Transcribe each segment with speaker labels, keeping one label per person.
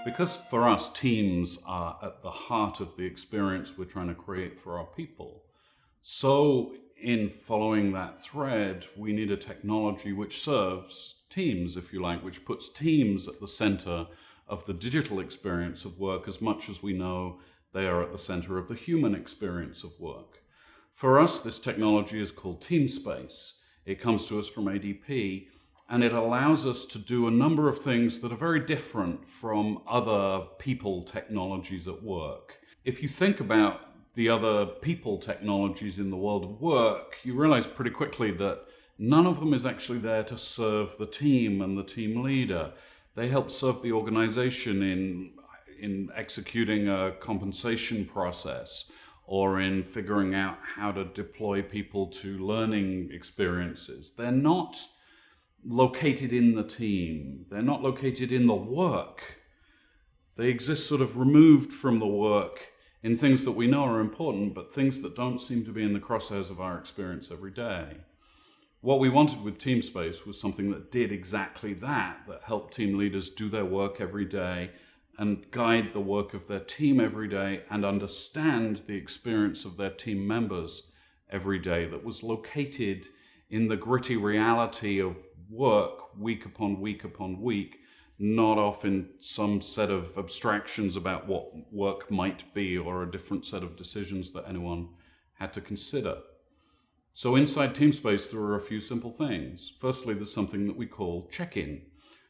Speaker 1: Because for us, teams are at the heart of the experience we're trying to create for our people. So in following that thread, we need a technology which serves teams, if you like, which puts teams at the center of the digital experience of work as much as we know they are at the center of the human experience of work. For us, this technology is called TeamSpace. It comes to us from ADP, and it allows us to do a number of things that are very different from other people technologies at work. If you think about the other people technologies in the world of work, you realize pretty quickly that none of them is actually there to serve the team and the team leader. They help serve the organization in executing a compensation process or in figuring out how to deploy people to learning experiences. They're not located in the team. They're not located in the work. They exist sort of removed from the work in things that we know are important, but things that don't seem to be in the crosshairs of our experience every day. What we wanted with TeamSpace was something that did exactly that helped team leaders do their work every day and guide the work of their team every day and understand the experience of their team members every day, that was located in the gritty reality of work week upon week upon week, not off in some set of abstractions about what work might be or a different set of decisions that anyone had to consider. So inside TeamSpace, there are a few simple things. Firstly, there's something that we call check-in.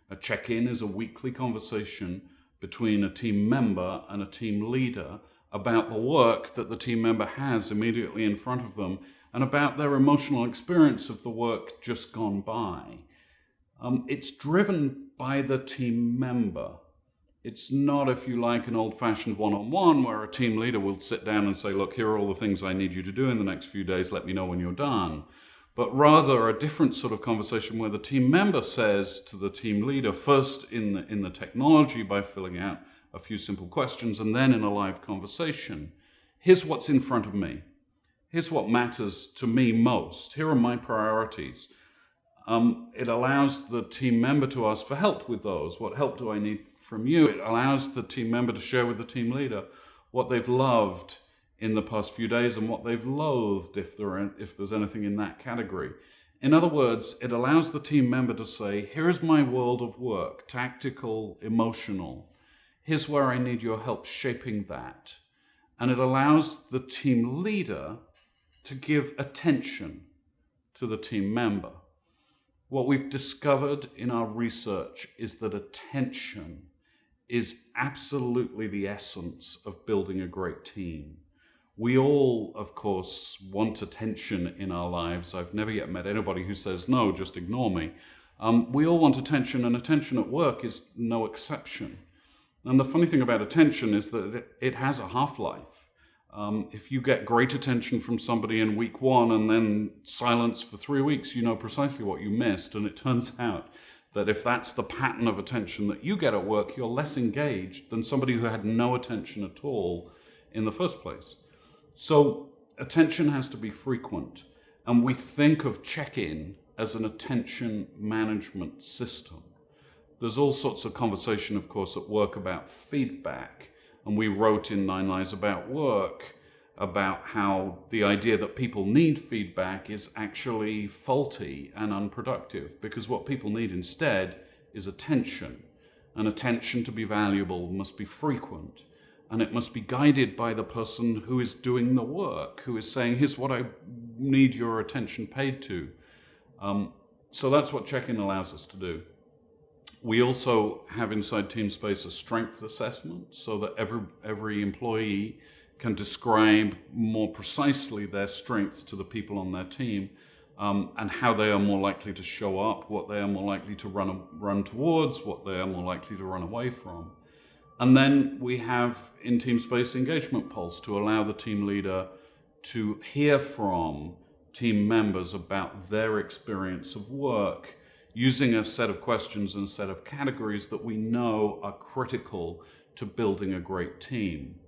Speaker 1: A check-in is a weekly conversation between a team member and a team leader about the work that the team member has immediately in front of them and about their emotional experience of the work just gone by. It's driven by the team member. It's not, if you like, an old-fashioned one-on-one where a team leader will sit down and say, look, here are all the things I need you to do in the next few days, let me know when you're done. But rather a different sort of conversation where the team member says to the team leader, first in the technology by filling out a few simple questions, and then in a live conversation, here's what's in front of me. Here's what matters to me most. Here are my priorities. It allows the team member to ask for help with those. What help do I need from you? It allows the team member to share with the team leader what they've loved in the past few days and what they've loathed, if there's anything in that category. In other words, it allows the team member to say, here's my world of work, tactical, emotional. Here's where I need your help shaping that. And it allows the team leader to give attention to the team member. What we've discovered in our research is that attention is absolutely the essence of building a great team. We all, of course, want attention in our lives. I've never yet met anybody who says, no, just ignore me. We all want attention, and attention at work is no exception. And the funny thing about attention is that it has a half-life. If you get great attention from somebody in week one and then silence for 3 weeks, you know precisely what you missed. And it turns out that if that's the pattern of attention that you get at work, you're less engaged than somebody who had no attention at all in the first place. So attention has to be frequent. And we think of check-in as an attention management system. There's all sorts of conversation, of course, at work about feedback. And we wrote in 9 Lies About Work about how the idea that people need feedback is actually faulty and unproductive, because what people need instead is attention. And attention, to be valuable, must be frequent. And it must be guided by the person who is doing the work, who is saying, here's what I need your attention paid to. So that's what check-in allows us to do. We also have inside TeamSpace a strengths assessment so that every employee can describe more precisely their strengths to the people on their team, and how they are more likely to show up, what they are more likely to run towards, what they are more likely to run away from. And then we have in TeamSpace engagement pulse to allow the team leader to hear from team members about their experience of work, using a set of questions and a set of categories that we know are critical to building a great team.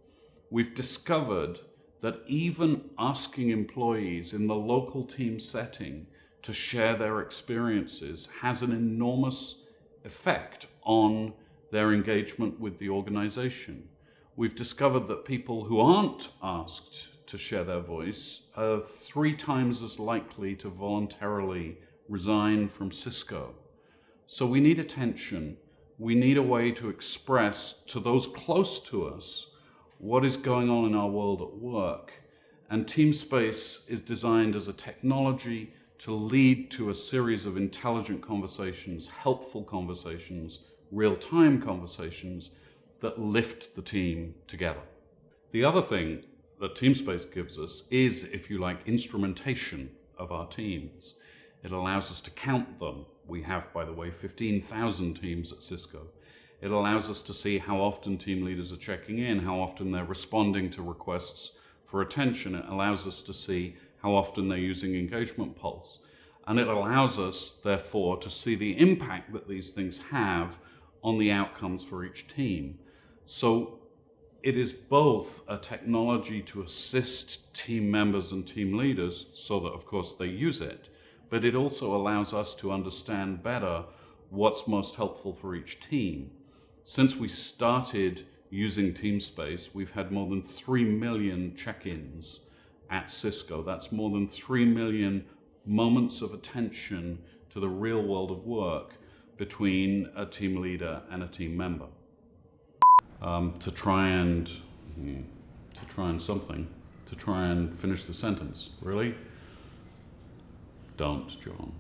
Speaker 1: We've discovered that even asking employees in the local team setting to share their experiences has an enormous effect on their engagement with the organization. We've discovered that people who aren't asked to share their voice are 3 times as likely to voluntarily resign from Cisco. So we need attention. We need a way to express to those close to us what is going on in our world at work. And TeamSpace is designed as a technology to lead to a series of intelligent conversations, helpful conversations, real-time conversations that lift the team together. The other thing that TeamSpace gives us is, if you like, instrumentation of our teams. It allows us to count them. We have, by the way, 15,000 teams at Cisco. It allows us to see how often team leaders are checking in, how often they're responding to requests for attention. It allows us to see how often they're using Engagement Pulse. And it allows us, therefore, to see the impact that these things have on the outcomes for each team. So it is both a technology to assist team members and team leaders so that, of course, they use it, but it also allows us to understand better what's most helpful for each team. Since we started using TeamSpace, we've had more than 3 million check-ins at Cisco. That's more than 3 million moments of attention to the real world of work between a team leader and a team member. To try and finish the sentence. Really? Don't, John.